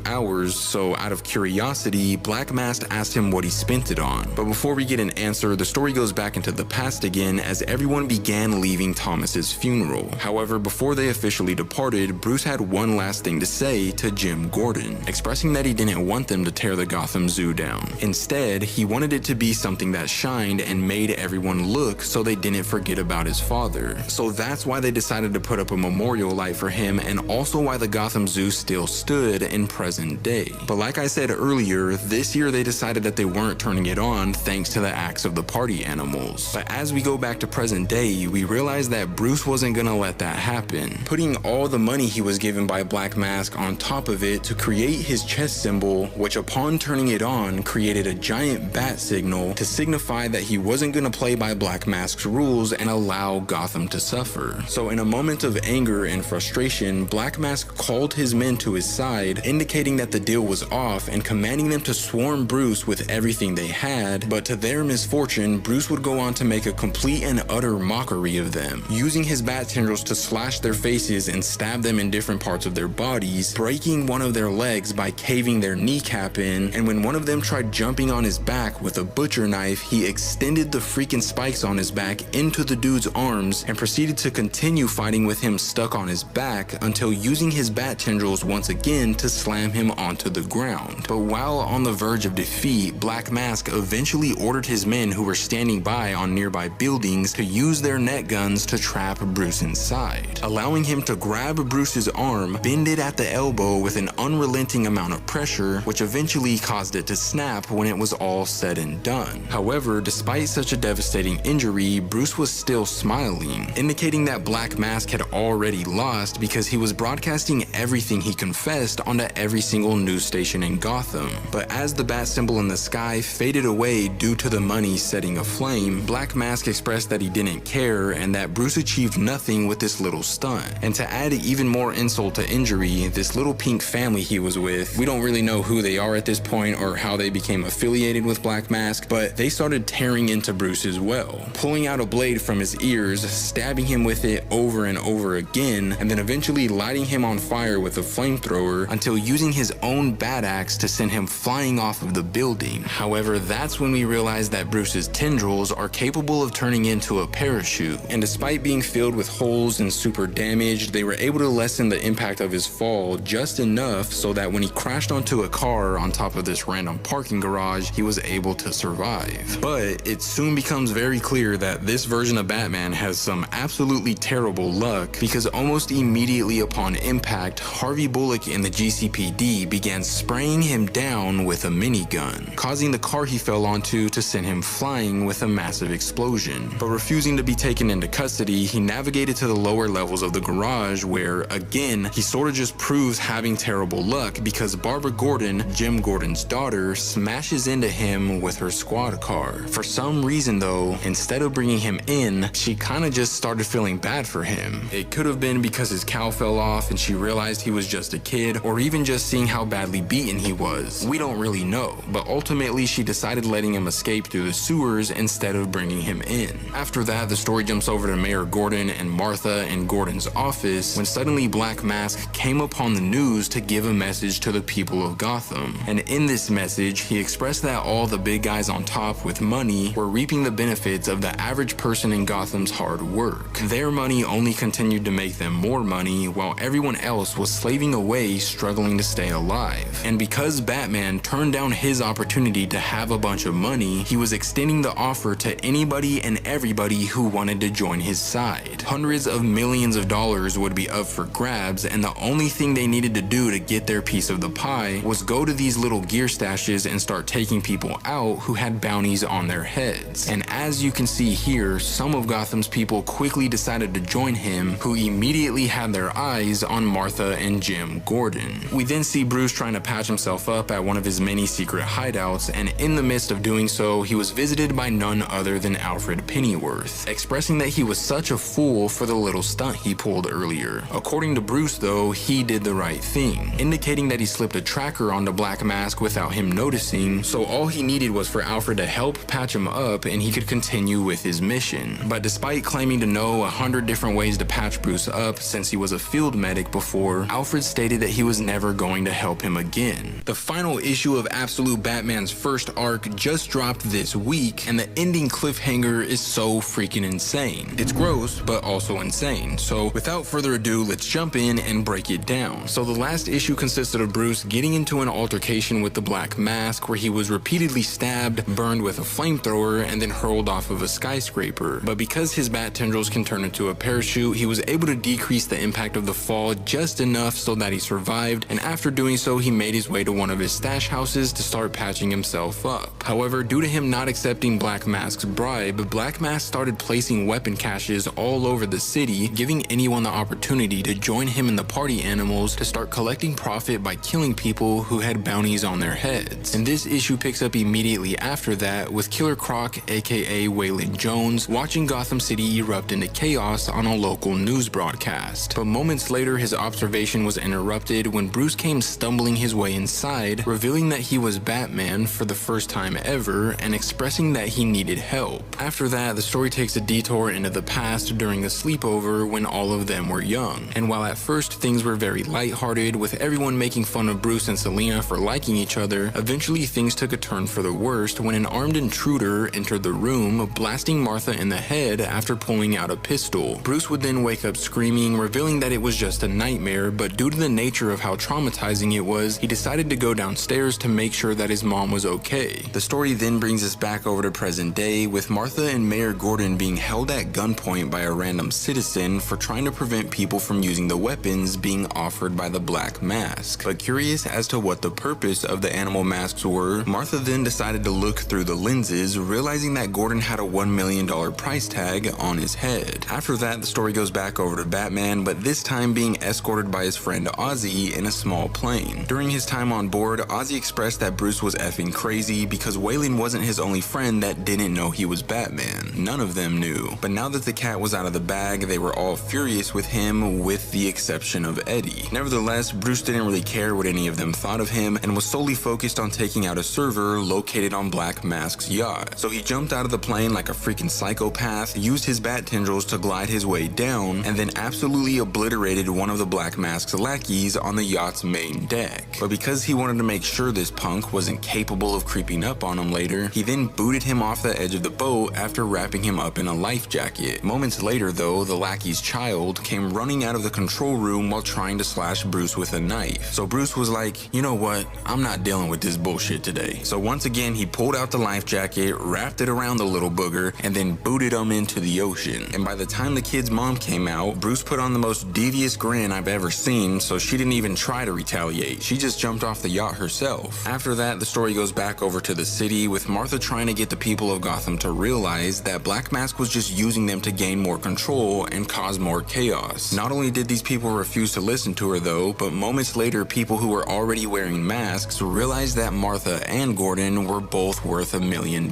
hours, so out of curiosity, Black Mask asked him what he spent it on. But before we get an answer, the story goes back into the past again as everyone began leaving Thomas's funeral. However, before they officially departed, Bruce had one last thing to say to Jim Gordon, expressing that he didn't want them to tear the Gotham Zoo down. Instead, he wanted it to be something that shined and made everyone look so they didn't forget about his father. So that's why they decided to put up a memorial light for him, and also why the Gotham Zoo still stood in present day. But like I said earlier, this year they decided that they weren't turning it on thanks to the acts of the party animals. But as we go back to present day, we realize that Bruce wasn't gonna let that happen, putting all the money he was given by Black Mask on top of it to create his chest symbol, which upon turning it on created a giant bat signal to signify that he wasn't gonna play by Black Mask's rules and allow Gotham to suffer. So in a moment of anger and frustration, Black Mask called his men to his side, indicating that the deal was off and commanding them to swarm Bruce with everything they had. But to their misfortune, Bruce would go on to make a complete and utter mockery of them, using his bat tendrils to slash their faces and stab them in different parts of their bodies, breaking one of their legs by caving their kneecap in, and when one of them tried jumping on his back with a butcher knife, he extended the freaking spikes on his back into the dude's arms and proceeded to continue fighting with him stuck on his back until using his bat tendrils once again to slam him onto the ground. But while on the verge of defeat, Black Mask eventually ordered his men who were standing by on nearby buildings to use their net guns to trap Bruce inside, allowing him to grab Bruce's arm, bend it at the elbow with an unrelenting amount of pressure, which eventually caused it to snap when it was all said and done. However, despite such a devastating injury, Bruce was still smiling, indicating that Black Mask had already lost because he was broadcasting everything he confessed onto every single news station in Gotham. But as the bat symbol in the sky faded away due to the money setting aflame, Black Mask expressed that he didn't care and that Bruce achieved nothing with this little stunt. And to add even more insult to injury, this little pink family he was with, we don't really know who they are at this point or how they became affiliated with Black Mask, but they started tearing into Bruce Bruce as well, pulling out a blade from his ears, stabbing him with it over and over again, and then eventually lighting him on fire with a flamethrower until using his own bat axe to send him flying off of the building. However, that's when we realize that Bruce's tendrils are capable of turning into a parachute, and despite being filled with holes and super damaged, they were able to lessen the impact of his fall just enough so that when he crashed onto a car on top of this random parking garage, he was able to survive. But it soon becomes very clear that this version of Batman has some absolutely terrible luck, because almost immediately upon impact, Harvey Bullock in the GCPD began spraying him down with a minigun, causing the car he fell onto to send him flying with a massive explosion. But refusing to be taken into custody, he navigated to the lower levels of the garage where, again, he sort of just proves having terrible luck because Barbara Gordon, Jim Gordon's daughter, smashes into him with her squad car. For some reason though, instead of bringing him in, she kinda just started feeling bad for him. It could have been because his cowl fell off and she realized he was just a kid, or even just seeing how badly beaten he was. We don't really know, but ultimately she decided letting him escape through the sewers instead of bringing him in. After that, the story jumps over to Mayor Gordon and Martha in Gordon's office when suddenly Black Mask came upon the news to give a message to the people of Gotham. And in this message, he expressed that all the big guys on top with money were reaping the benefits of the average person in Gotham's hard work. Their money only continued to make them more money, while everyone else was slaving away, struggling to stay alive. And because Batman turned down his opportunity to have a bunch of money, he was extending the offer to anybody and everybody who wanted to join his side. Hundreds of millions of dollars would be up for grabs, and the only thing they needed to do to get their piece of the pie was go to these little gear stashes and start taking people out who had bounties on their heads. And as you can see here, some of Gotham's people quickly decided to join him, who immediately had their eyes on Martha and Jim Gordon. We then see Bruce trying to patch himself up at one of his many secret hideouts, and in the midst of doing so, he was visited by none other than Alfred Pennyworth, expressing that he was such a fool for the little stunt he pulled earlier. According to Bruce though, he did the right thing, indicating that he slipped a tracker onto Black Mask without him noticing, so all he needed was for Alfred to help patch him up and he could continue with his mission. But despite claiming to know 100 different ways to patch Bruce up since he was a field medic before, Alfred stated that he was never going to help him again. The final issue of Absolute Batman's first arc just dropped this week, and the ending cliffhanger is so freaking insane. It's gross, but also insane. So without further ado, let's jump in and break it down. So the last issue consisted of Bruce getting into an altercation with the Black Mask where he was repeatedly stabbed, burned with a flamethrower, and then hurled off of a skyscraper. But because his bat tendrils can turn into a parachute, he was able to decrease the impact of the fall just enough so that he survived, and after doing so, he made his way to one of his stash houses to start patching himself up. However, due to him not accepting Black Mask's bribe, Black Mask started placing weapon caches all over the city, giving anyone the opportunity to join him in the party animals to start collecting profit by killing people who had bounties on their heads. And this issue picks up immediately after that, with Killer Croc, aka Waylon Jones, watching Gotham City erupt into chaos on a local news broadcast. But moments later, his observation was interrupted when Bruce came stumbling his way inside, revealing that he was Batman for the first time ever and expressing that he needed help. After that, the story takes a detour into the past during the sleepover when all of them were young. And while at first things were very lighthearted, with everyone making fun of Bruce and Selina for liking each other, eventually things took a turn for the worst when an armed intruder entered the room, blasting Martha in the head after pulling out a pistol. Bruce would then wake up screaming, revealing that it was just a nightmare, but due to the nature of how traumatizing it was, he decided to go downstairs to make sure that his mom was okay. The story then brings us back over to present day, with Martha and Mayor Gordon being held at gunpoint by a random citizen for trying to prevent people from using the weapons being offered by the Black Mask. But curious as to what the purpose of the animal masks were, Martha then decided to look through the lenses, realizing that Gordon had a $1 million price tag on his head. After that, the story goes back over to Batman, but this time being escorted by his friend Ozzy in a small plane. During his time on board, Ozzy expressed that Bruce was effing crazy because Waylon wasn't his only friend that didn't know he was Batman. None of them knew. But now that the cat was out of the bag, they were all furious with him, with the exception of Eddie. Nevertheless, Bruce didn't really care what any of them thought of him and was solely focused on taking out a server located on Black Mask's yacht. So he jumped jumped out of the plane like a freaking psychopath, used his bat tendrils to glide his way down, and then absolutely obliterated one of the Black Mask's lackeys on the yacht's main deck. But because he wanted to make sure this punk wasn't capable of creeping up on him later, he then booted him off the edge of the boat after wrapping him up in a life jacket. Moments later though, the lackey's child came running out of the control room while trying to slash Bruce with a knife. So Bruce was like, you know what, I'm not dealing with this bullshit today. So once again he pulled out the life jacket, wrapped it around the little booger, and then booted him into the ocean. And by the time the kid's mom came out, Bruce put on the most devious grin I've ever seen, so she didn't even try to retaliate. She just jumped off the yacht herself. After that, the story goes back over to the city, with Martha trying to get the people of Gotham to realize that Black Mask was just using them to gain more control and cause more chaos. Not only did these people refuse to listen to her though, but moments later people who were already wearing masks realized that Martha and Gordon were both worth $1 million.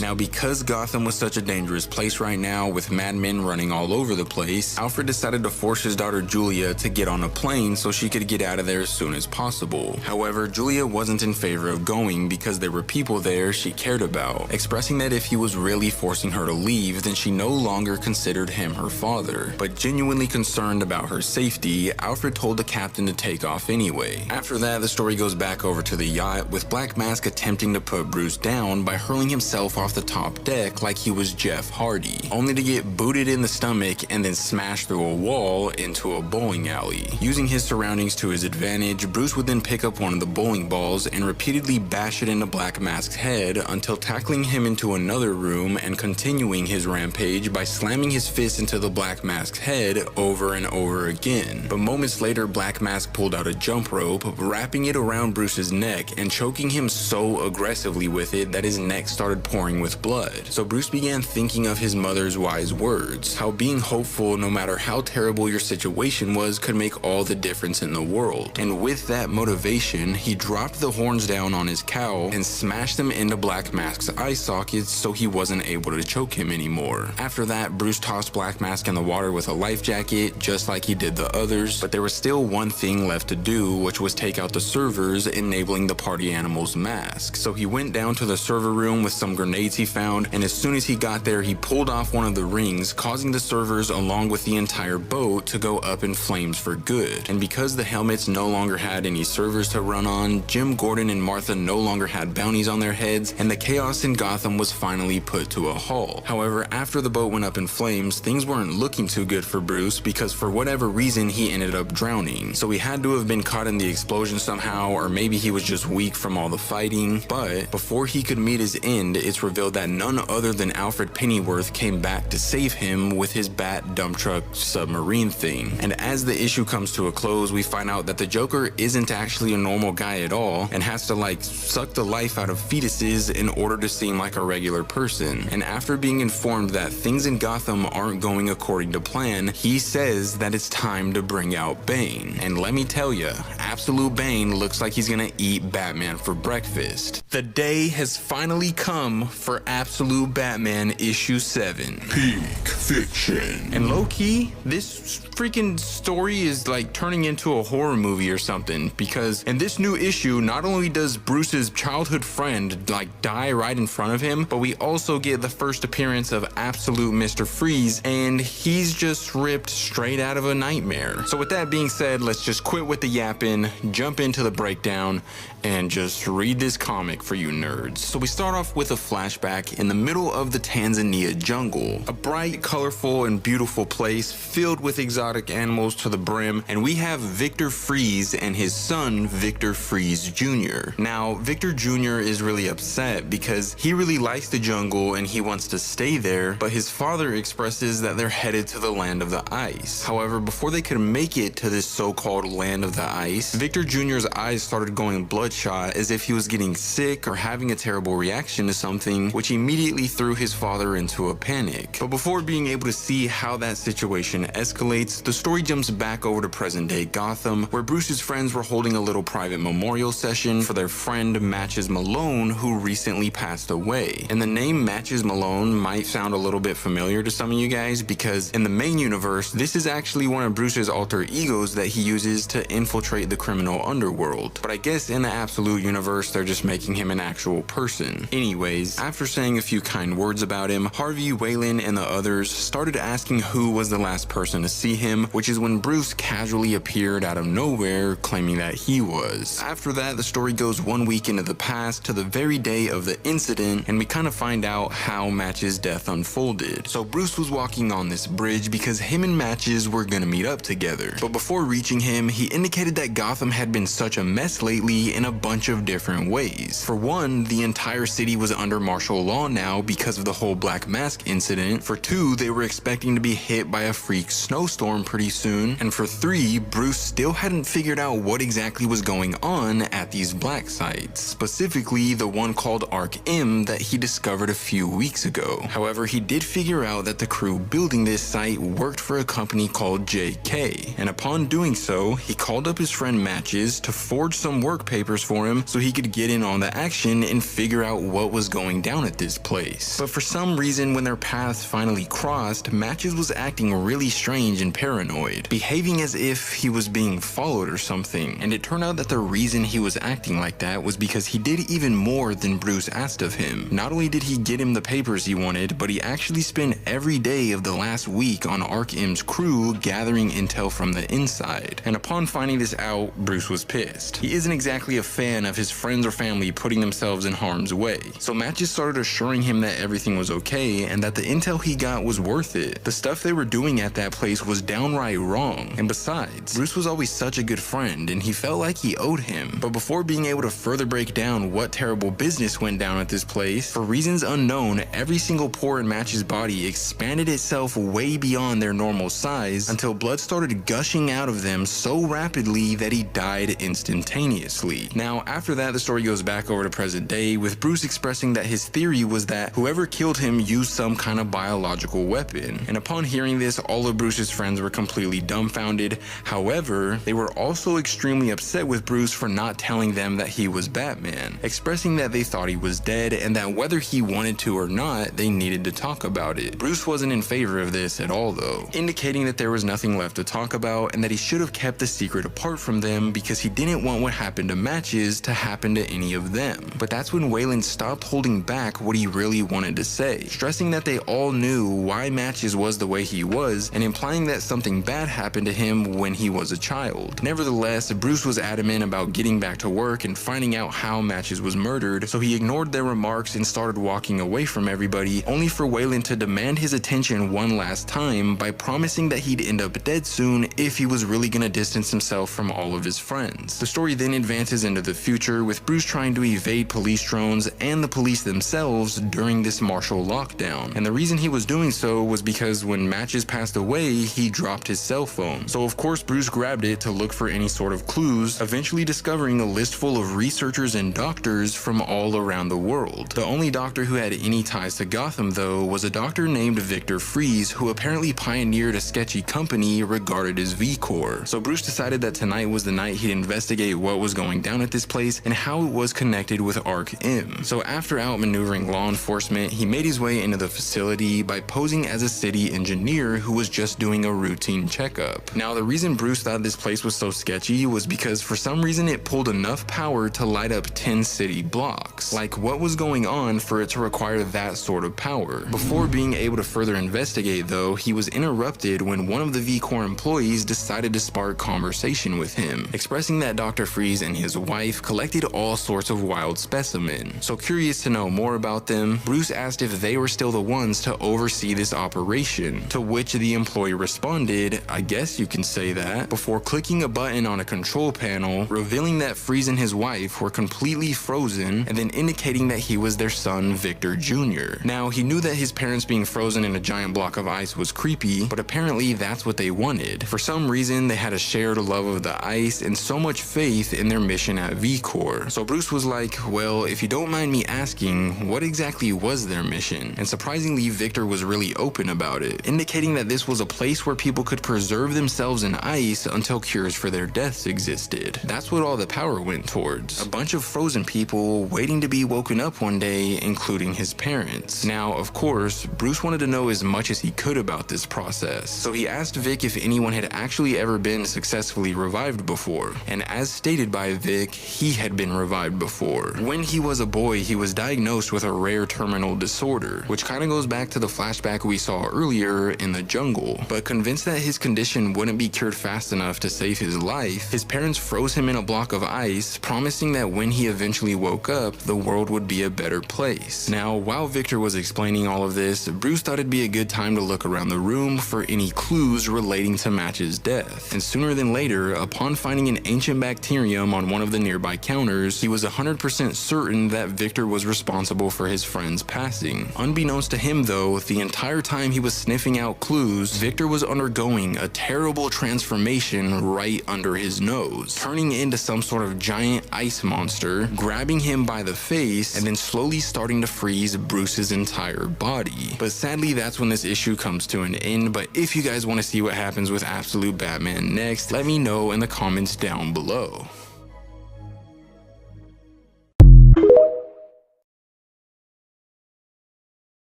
Now because Gotham was such a dangerous place right now with madmen running all over the place, Alfred decided to force his daughter Julia to get on a plane so she could get out of there as soon as possible. However, Julia wasn't in favor of going because there were people there she cared about, expressing that if he was really forcing her to leave, then she no longer considered him her father. But genuinely concerned about her safety, Alfred told the captain to take off anyway. After that, the story goes back over to the yacht, with Black Mask attempting to put Bruce down by hurling himself off the top deck like he was Jeff Hardy, only to get booted in the stomach and then smashed through a wall into a bowling alley. Using his surroundings to his advantage, Bruce would then pick up one of the bowling balls and repeatedly bash it into Black Mask's head until tackling him into another room and continuing his rampage by slamming his fist into the Black Mask's head over and over again. But moments later, Black Mask pulled out a jump rope, wrapping it around Bruce's neck and choking him so aggressively with it that his neck started pouring with blood. So Bruce began thinking of his mother's wise words, how being hopeful no matter how terrible your situation was could make all the difference in the world. And with that motivation, he dropped the horns down on his cowl and smashed them into Black Mask's eye sockets so he wasn't able to choke him anymore. After that, Bruce tossed Black Mask in the water with a life jacket, just like he did the others, but there was still one thing left to do, which was take out the servers, enabling the party animal's mask. So he went down to the server room with some grenades he found, and as soon as he got there, he pulled off one of the rings, causing the servers along with the entire boat to go up in flames for good. And because the helmets no longer had any servers to run on, Jim Gordon and Martha no longer had bounties on their heads, and the chaos in Gotham was finally put to a halt. However, after the boat went up in flames, things weren't looking too good for Bruce because for whatever reason he ended up drowning. So he had to have been caught in the explosion somehow, or maybe he was just weak from all the fighting. But before he could meet his end, it's revealed that none other than Alfred Pennyworth came back to save him with his bat dump truck submarine thing. And as the issue comes to a close, we find out that the Joker isn't actually a normal guy at all and has to like suck the life out of fetuses in order to seem like a regular person. And after being informed that things in Gotham aren't going according to plan, he says that it's time to bring out Bane. And let me tell ya, Absolute Bane looks like he's gonna eat Batman for breakfast. The day has finally come for Absolute Batman issue 7. Peak fiction. And low-key, this freaking story is like turning into a horror movie or something, because in this new issue, not only does Bruce's childhood friend like die right in front of him, but we also get the first appearance of Absolute Mr. Freeze, and he's just ripped straight out of a nightmare. So with that being said, let's just quit with the yapping, jump into the breakdown, and just read this comic for you nerds. So we start off with a flashback in the middle of the Tanzania jungle, a bright, colorful, and beautiful place filled with exotic animals to the brim, and we have Victor Freeze and his son, Victor Freeze Jr. Now, Victor Jr. is really upset because he really likes the jungle and he wants to stay there, but his father expresses that they're headed to the land of the ice. However, before they could make it to this so-called land of the ice, Victor Jr.'s eyes started going bloodshot as if he was getting sick or having a terrible reaction to something, which immediately threw his father into a panic. But before being able to see how that situation escalates, the story jumps back over to present-day Gotham, where Bruce's friends were holding a little private memorial session for their friend Matches Malone, who recently passed away. And the name Matches Malone might sound a little bit familiar to some of you guys, because in the main universe, this is actually one of Bruce's alter egos that he uses to infiltrate the criminal underworld. But I guess in the Absolute universe, they're just making him an actual person. Anyways, after saying a few kind words about him, Harvey, Waylon, and the others started asking who was the last person to see him, which is when Bruce casually appeared out of nowhere, claiming that he was. After that, the story goes 1 week into the past to the very day of the incident, and we kind of find out how Match's death unfolded. So Bruce was walking on this bridge because him and Matches were gonna meet up together. But before reaching him, he indicated that Gotham had been such a mess lately in a bunch of different ways. For one, the entire city was under martial law now because of the whole Black Mask incident. For two, they were expecting to be hit by a freak snowstorm pretty soon. And for three, Bruce still hadn't figured out what exactly was going on at these black sites, specifically the one called Arc M that he discovered a few weeks ago. However, he did figure out that the crew building this site worked for a company called JK, and upon doing so, he called up his friend Matches to forge some work papers for him so he could get in on the action and figure out what was going down at this place. But for some reason, when their paths finally crossed, Matches was acting really strange and paranoid, behaving as if he was being followed or something. And it turned out that the reason he was acting like that was because he did even more than Bruce asked of him. Not only did he get him the papers he wanted, but he actually spent every day of the last week on Arc M's crew gathering intel from the inside. And upon finding this out, Bruce was pissed. He isn't exactly a fan of his friends or family putting themselves in harm's way. So Matches started assuring him that everything was okay and that the intel he got was worth it. The stuff they were doing at that place was downright wrong. And besides, Bruce was always such a good friend and he felt like he owed him. But before being able to further break down what terrible business went down at this place, for reasons unknown, every single pore in Match's body expanded itself way beyond their normal size until blood started gushing out of them so rapidly that he died instantaneously. Now, after that, the story goes back over to present day, with Bruce expressing that his theory was that whoever killed him used some kind of biological weapon. And upon hearing this, all of Bruce's friends were completely dumbfounded. However, they were also extremely upset with Bruce for not telling them that he was Batman, expressing that they thought he was dead and that whether he wanted to or not, they needed to talk about it. Bruce wasn't in favor of this at all though, indicating that there was nothing left to talk about and that he should have kept the secret apart from them because he didn't want what happened to Matches to happen to any of them. But that's when Waylon stopped holding back what he really wanted to say, stressing that they all knew why Matches was the way he was and implying that something bad happened to him when he was a child. Nevertheless, Bruce was adamant about getting back to work and finding out how Matches was murdered, so he ignored their remarks and started walking away from everybody, only for Waylon to demand his attention one last time by promising that he'd end up dead soon if he was really gonna distance himself from all of his friends. The story then advances into the future, with Bruce trying to evade police drones and the police themselves during this martial lockdown. And the reason he was doing so was because when Matches passed away, he dropped his cell phone. So of course Bruce grabbed it to look for any sort of clues, eventually discovering a list full of researchers and doctors from all around the world. The only doctor who had any ties to Gotham though was a doctor named Victor Fries, who apparently pioneered a sketchy company regarded as V-Corps. So Bruce decided that tonight was the night he'd investigate what was going down at this place and how it was connected with Arc M. So after outmaneuvering law enforcement, he made his way into the facility by posing as a city engineer who was just doing a routine checkup. Now, the reason Bruce thought this place was so sketchy was because for some reason it pulled enough power to light up 10 city blocks. Like, what was going on for it to require that sort of power? Before being able to further investigate though, he was interrupted when one of the V-Corps employees decided to spark conversation with him, expressing that Dr. Freeze and his wife collected all sorts of wild specimens. So curious to know more about them, Bruce asked if they were still the ones to oversee this operation, to which the employee responded, "I guess you can say that," before clicking a button on a control panel, revealing that Freeze and his wife were completely frozen, and then indicating that he was their son, Victor Jr. Now, he knew that his parents being frozen in a giant block of ice was creepy, but apparently that's what they wanted. For some reason, they had a shared love of the ice and so much faith in their mission at V-Corps. So Bruce was like, well, if you don't mind me asking, what exactly was their mission? And surprisingly, Victor was really open about it, indicating that this was a place where people could preserve themselves in ice until cures for their deaths existed. That's what all the power went towards. A bunch of frozen people waiting to be woken up one day, including his parents. Now, of course, Bruce wanted to know as much as he could about this process, so he asked Vic if anyone had actually ever been successfully revived before, and as stated by Vic, he had been revived before. When he was a boy, he was diagnosed diagnosed with a rare terminal disorder, which kind of goes back to the flashback we saw earlier in the jungle. But convinced that his condition wouldn't be cured fast enough to save his life, his parents froze him in a block of ice, promising that when he eventually woke up, the world would be a better place. Now, while Victor was explaining all of this, Bruce thought it'd be a good time to look around the room for any clues relating to Match's death. And sooner than later, upon finding an ancient bacterium on one of the nearby counters, he was 100% certain that Victor was responsible for his friend's passing. Unbeknownst to him though, the entire time he was sniffing out clues, Victor was undergoing a terrible transformation right under his nose, turning into some sort of giant ice monster, grabbing him by the face, and then slowly starting to freeze Bruce's entire body. But sadly, that's when this issue comes to an end. But if you guys want to see what happens with Absolute Batman next, let me know in the comments down below.